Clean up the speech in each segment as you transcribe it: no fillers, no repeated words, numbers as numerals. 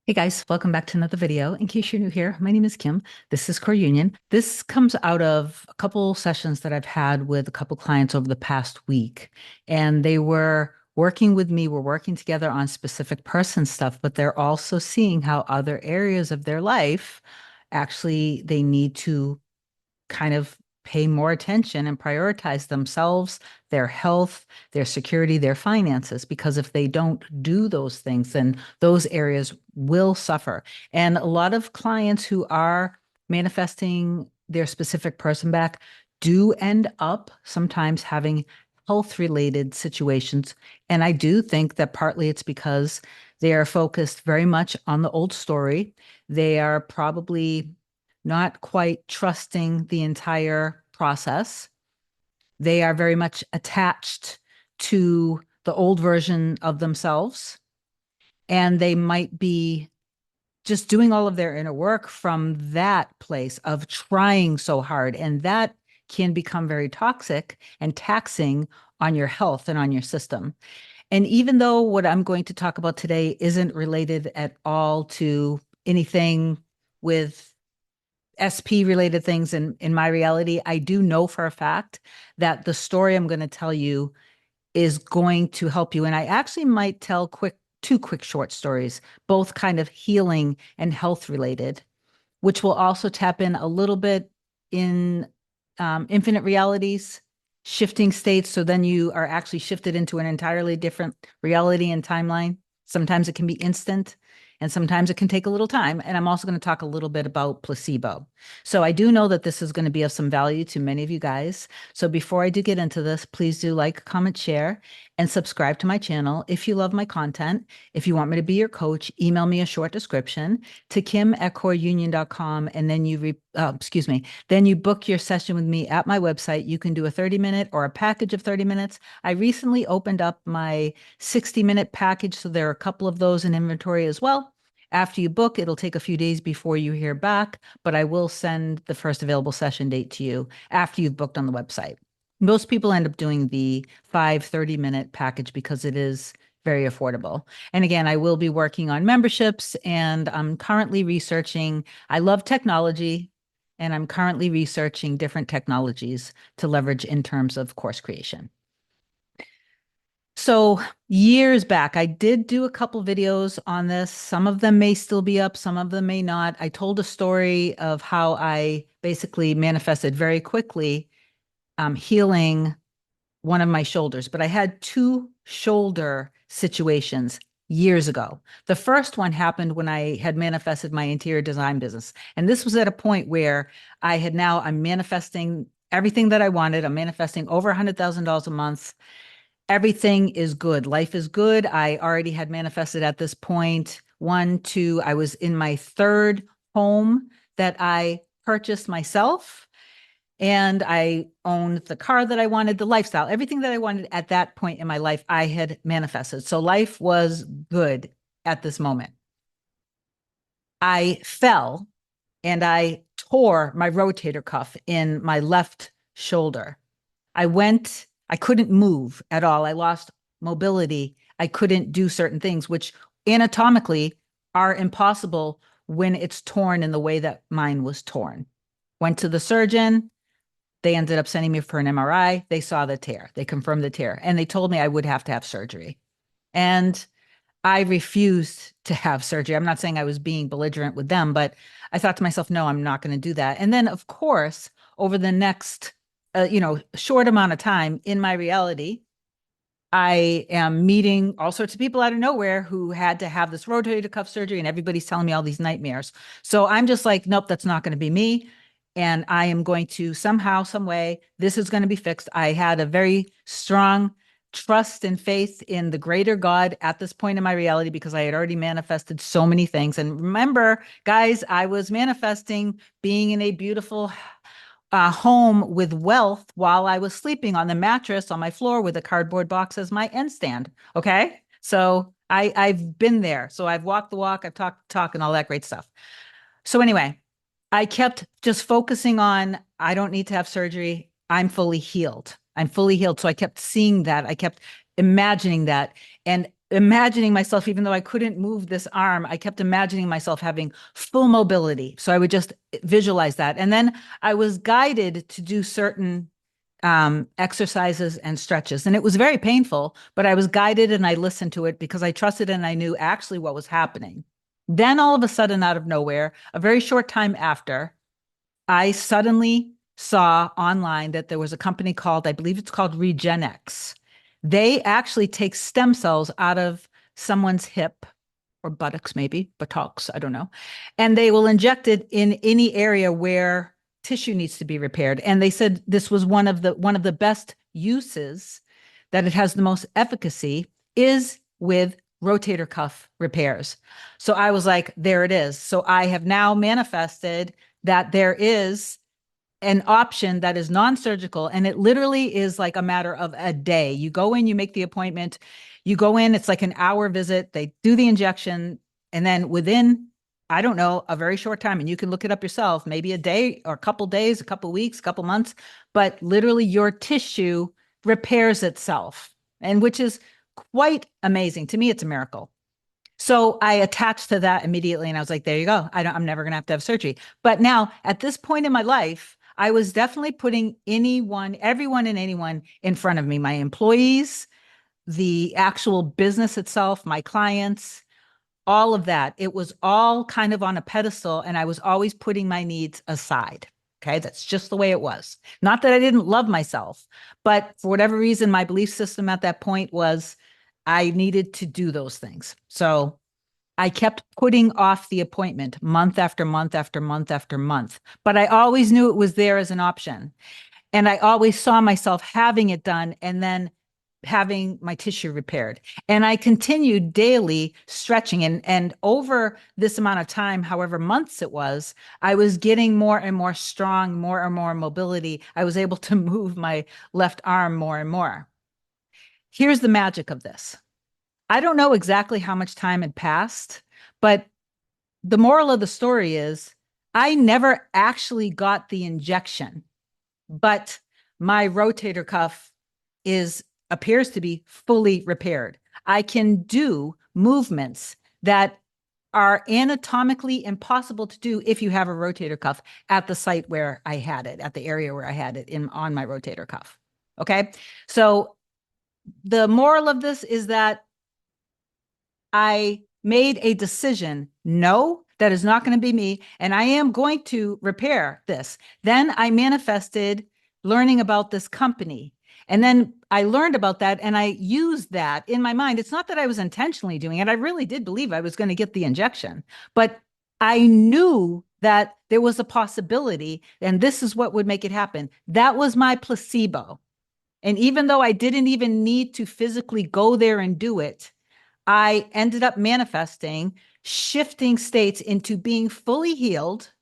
Hey guys, welcome back to another video. In case you're new here, my name is Kim. This is Core Union. This comes out of a couple sessions that I've had with a couple clients over the past week. And they were working with me, we're working together on specific person stuff, but they're also seeing how other areas of their life actually they need to kind of pay more attention and prioritize themselves, their health, their security, their finances, because if they don't do those things, then those areas will suffer. And a lot of clients who are manifesting their specific person back do end up sometimes having health related situations. And I do think that partly it's because they are focused very much on the old story. They are probably not quite trusting the entire process. They are very much attached to the old version of themselves, and they might be just doing all of their inner work from that place of trying so hard. And that can become very toxic and taxing on your health and on your system. And even though what I'm going to talk about today isn't related at all to anything with SP related things in my reality, I do know for a fact that the story I'm going to tell you is going to help you. And I actually might tell two quick short stories, both kind of healing and health related, which will also tap in a little bit in infinite realities, shifting states. So then you are actually shifted into an entirely different reality and timeline. Sometimes it can be instant and sometimes it can take a little time. And I'm also going to talk a little bit about placebo. So I do know that this is going to be of some value to many of you guys. So before I do get into this, please do like, comment, share, and subscribe to my channel. If you love my content, if you want me to be your coach, email me a short description to kim@coreunion.com, and then then you book your session with me at my website. You can do a 30-minute or a package of 30 minutes. I recently opened up my 60-minute package, so there are a couple of those in inventory as well. After you book, it'll take a few days before you hear back, but I will send the first available session date to you after you've booked on the website. Most people end up doing the 5 30-minute package because it is very affordable. And again, I will be working on memberships, and I'm currently researching. I love technology, and I'm currently researching different technologies to leverage in terms of course creation. So years back, I did do a couple videos on this. Some of them may still be up, some of them may not. I told a story of how I basically manifested very quickly healing one of my shoulders, but I had two shoulder situations years ago. The first one happened when I had manifested my interior design business. And this was at a point where I'm manifesting everything that I wanted. I'm manifesting over $100,000 a month. Everything is good. Life is good. I already had manifested at this point. One, two, I was in my third home that I purchased myself, and I owned the car that I wanted, the lifestyle, everything that I wanted at that point in my life, I had manifested. So life was good at this moment. I fell and I tore my rotator cuff in my left shoulder. I couldn't move at all. I lost mobility. I couldn't do certain things, which anatomically are impossible when it's torn in the way that mine was torn. Went to the surgeon. They ended up sending me for an MRI. They saw the tear. They confirmed the tear. And they told me I would have to have surgery. And I refused to have surgery. I'm not saying I was being belligerent with them, but I thought to myself, no, I'm not going to do that. And then, of course, over the next, short amount of time in my reality, I am meeting all sorts of people out of nowhere who had to have this rotator cuff surgery, and everybody's telling me all these nightmares. So I'm just like, nope, that's not going to be me. And I am going to somehow, some way, this is going to be fixed. I had a very strong trust and faith in the greater God at this point in my reality because I had already manifested so many things. And remember, guys, I was manifesting being in a beautiful home with wealth while I was sleeping on the mattress on my floor with a cardboard box as my end stand. Okay. So I've been there. So I've walked the walk, I've talked the talk and all that great stuff. So anyway, I kept just focusing on, I don't need to have surgery. I'm fully healed. I'm fully healed. So I kept seeing that. I kept imagining that. And imagining myself, even though I couldn't move this arm, I kept imagining myself having full mobility. So I would just visualize that. And then I was guided to do certain exercises and stretches. And it was very painful, but I was guided and I listened to it because I trusted and I knew actually what was happening. Then all of a sudden, out of nowhere, a very short time after, I suddenly saw online that there was a company called, I believe it's called Regenex. They actually take stem cells out of someone's hip or buttocks, maybe buttocks, I don't know. And they will inject it in any area where tissue needs to be repaired. And they said this was one of the best uses, that it has the most efficacy is with rotator cuff repairs. So I was like, there it is. So I have now manifested that there is an option that is non-surgical, and it literally is like a matter of a day. You go in, you make the appointment, you go in, it's like an hour visit, they do the injection, and then within, I don't know, a very short time, and you can look it up yourself, maybe a day or a couple days, a couple weeks, a couple months, but literally your tissue repairs itself, and which is quite amazing. To me, it's a miracle. So I attached to that immediately, and I was like, there you go. I'm never going to have surgery. But now at this point in my life, I was definitely putting everyone and anyone in front of me, my employees, the actual business itself, my clients, all of that. It was all kind of on a pedestal, and I was always putting my needs aside. Okay. That's just the way it was. Not that I didn't love myself, but for whatever reason, my belief system at that point was I needed to do those things. So I kept putting off the appointment month after month after month after month, but I always knew it was there as an option. And I always saw myself having it done and then having my tissue repaired. And I continued daily stretching. And over this amount of time, however months it was, I was getting more and more strong, more and more mobility. I was able to move my left arm more and more. Here's the magic of this. I don't know exactly how much time had passed, but the moral of the story is I never actually got the injection, but my rotator cuff is appears to be fully repaired. I can do movements that are anatomically impossible to do if you have a rotator cuff at the site where I had it, at the area where I had it on my rotator cuff. Okay. So the moral of this is that I made a decision. No, that is not going to be me. And I am going to repair this. Then I manifested learning about this company. And then I learned about that and I used that in my mind. It's not that I was intentionally doing it. I really did believe I was going to get the injection, but I knew that there was a possibility and this is what would make it happen. That was my placebo. And even though I didn't even need to physically go there and do it, I ended up manifesting shifting states into being fully healed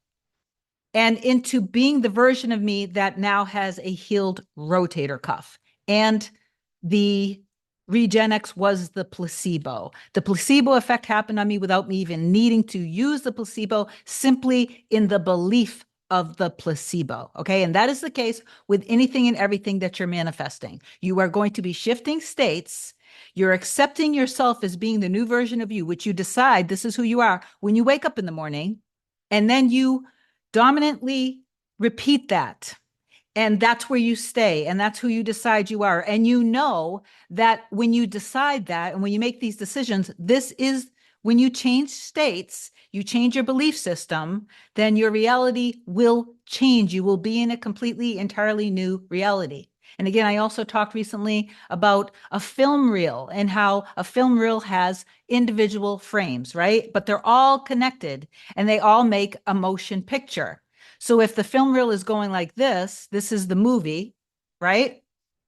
and into being the version of me that now has a healed rotator cuff. And the Regenex was the placebo. The placebo effect happened on me without me even needing to use the placebo, simply in the belief of the placebo. Okay. And that is the case with anything and everything that you're manifesting. You are going to be shifting states. You're accepting yourself as being the new version of you, which you decide this is who you are when you wake up in the morning. And then you dominantly repeat that. And that's where you stay. And that's who you decide you are. And you know that when you decide that and when you make these decisions, this is when you change states, you change your belief system, then your reality will change. You will be in a completely, entirely new reality. And again, I also talked recently about a film reel and how a film reel has individual frames, right? But they're all connected and they all make a motion picture. So if the film reel is going like this is the movie, right?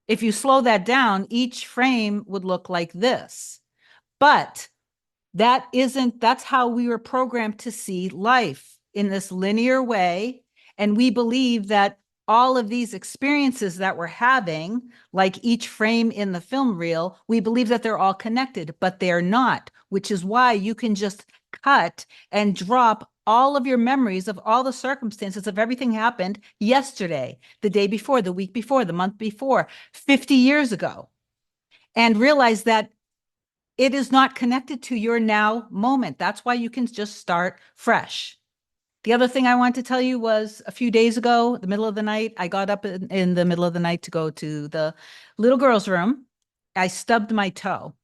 If you slow that down, each frame would look like this. But that's how we were programmed to see life, in this linear way. And we believe that all of these experiences that we're having, like each frame in the film reel, we believe that they're all connected, but they're not, which is why you can just cut and drop all of your memories of all the circumstances of everything happened yesterday, the day before, the week before, the month before, 50 years ago, and realize that it is not connected to your now moment. That's why you can just start fresh. The other thing I want to tell you was a few days ago, the middle of the night, I got up in the middle of the night to go to the little girl's room. I stubbed my toe.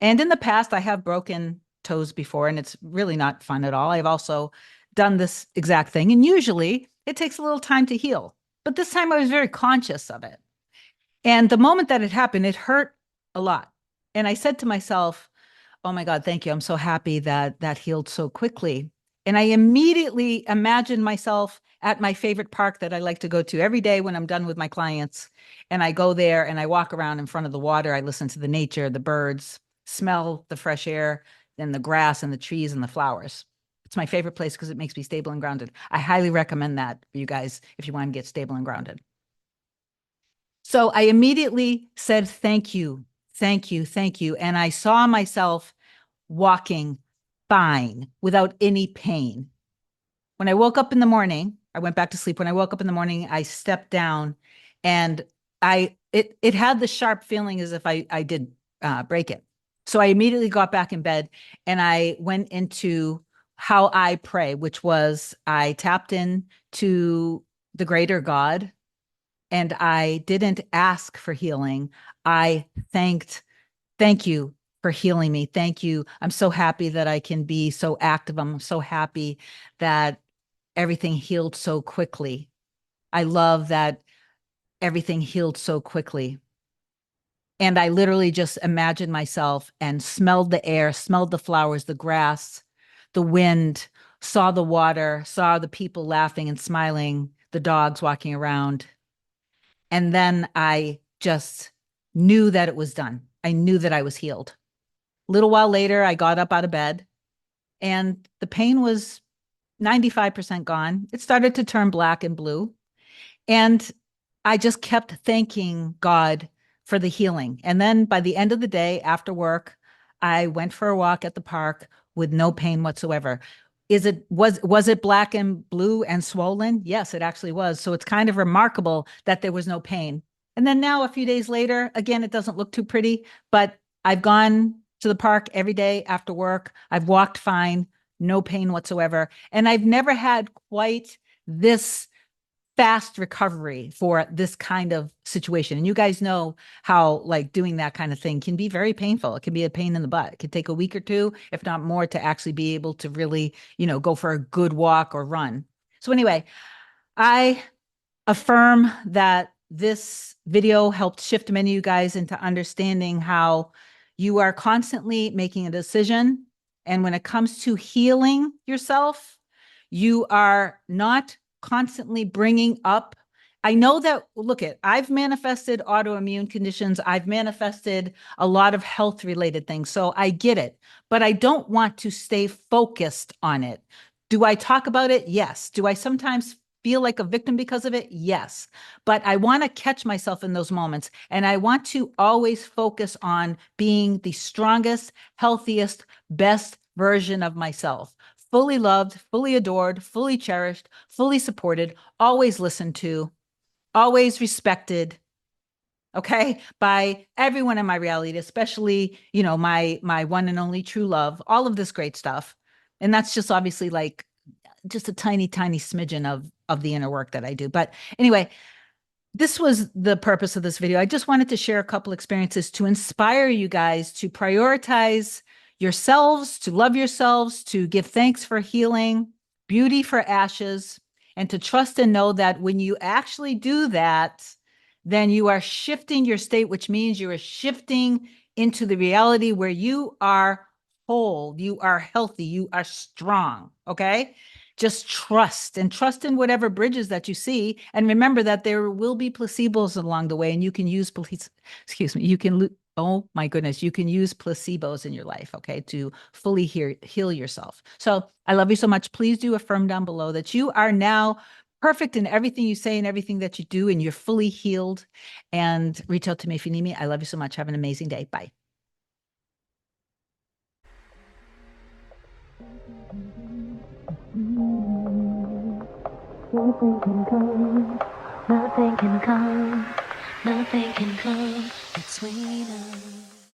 And in the past, I have broken toes before, and it's really not fun at all. I've also done this exact thing. And usually it takes a little time to heal. But this time I was very conscious of it. And the moment that it happened, it hurt a lot. And I said to myself, oh my God, thank you. I'm so happy that that healed so quickly. And I immediately imagined myself at my favorite park that I like to go to every day when I'm done with my clients. And I go there and I walk around in front of the water. I listen to the nature, the birds, smell the fresh air and the grass and the trees and the flowers. It's my favorite place because it makes me stable and grounded. I highly recommend that for you guys if you want to get stable and grounded. So I immediately said, thank you, thank you, thank you. And I saw myself walking fine without any pain. When I woke up in the morning, I went back to sleep. When I woke up in the morning, I stepped down and it had the sharp feeling as if I did break it. So I immediately got back in bed and I went into how I pray, which was I tapped in to the greater God and I didn't ask for healing. I thank you for healing me. Thank you. I'm so happy that I can be so active. I'm so happy that everything healed so quickly. I love that everything healed so quickly. And I literally just imagined myself and smelled the air, smelled the flowers, the grass, the wind, saw the water, saw the people laughing and smiling, the dogs walking around. And then I just knew that it was done. I knew that I was healed. A little while later, I got up out of bed and the pain was 95% gone. It started to turn black and blue. And I just kept thanking God for the healing. And then by the end of the day, after work, I went for a walk at the park with no pain whatsoever. Was it black and blue and swollen? Yes, it actually was. So it's kind of remarkable that there was no pain. And then now a few days later, again, it doesn't look too pretty, but I've gone to the park every day after work. I've walked fine, no pain whatsoever. And I've never had quite this fast recovery for this kind of situation. And you guys know how like doing that kind of thing can be very painful. It can be a pain in the butt. It could take a week or two, if not more, to actually be able to really, go for a good walk or run. So anyway, I affirm that this video helped shift many of you guys into understanding how you are constantly making a decision. And when it comes to healing yourself, you are not constantly bringing up. I know that, look at, I've manifested autoimmune conditions. I've manifested a lot of health related things. So I get it, but I don't want to stay focused on it. Do I talk about it? Yes. Do I sometimes feel like a victim because of it? Yes. But I want to catch myself in those moments. And I want to always focus on being the strongest, healthiest, best version of myself. Fully loved, fully adored, fully cherished, fully supported, always listened to, always respected, okay, by everyone in my reality, especially, my one and only true love, all of this great stuff. And that's just obviously like just a tiny, tiny smidgen of the inner work that I do. But anyway, this was the purpose of this video. I just wanted to share a couple experiences to inspire you guys to prioritize yourselves, to love yourselves, to give thanks for healing, beauty for ashes, and to trust and know that when you actually do that, then you are shifting your state, which means you are shifting into the reality where you are whole, you are healthy, you are strong. Okay. Just trust and trust in whatever bridges that you see. And remember that there will be placebos along the way, and you can use, excuse me, oh my goodness, you can use placebos in your life, okay, to fully heal yourself. So I love you so much. Please do affirm down below that you are now perfect in everything you say and everything that you do, and you're fully healed. And reach out to me if you need me. I love you so much. Have an amazing day. Bye. Nothing can come, nothing can come, nothing can come between us.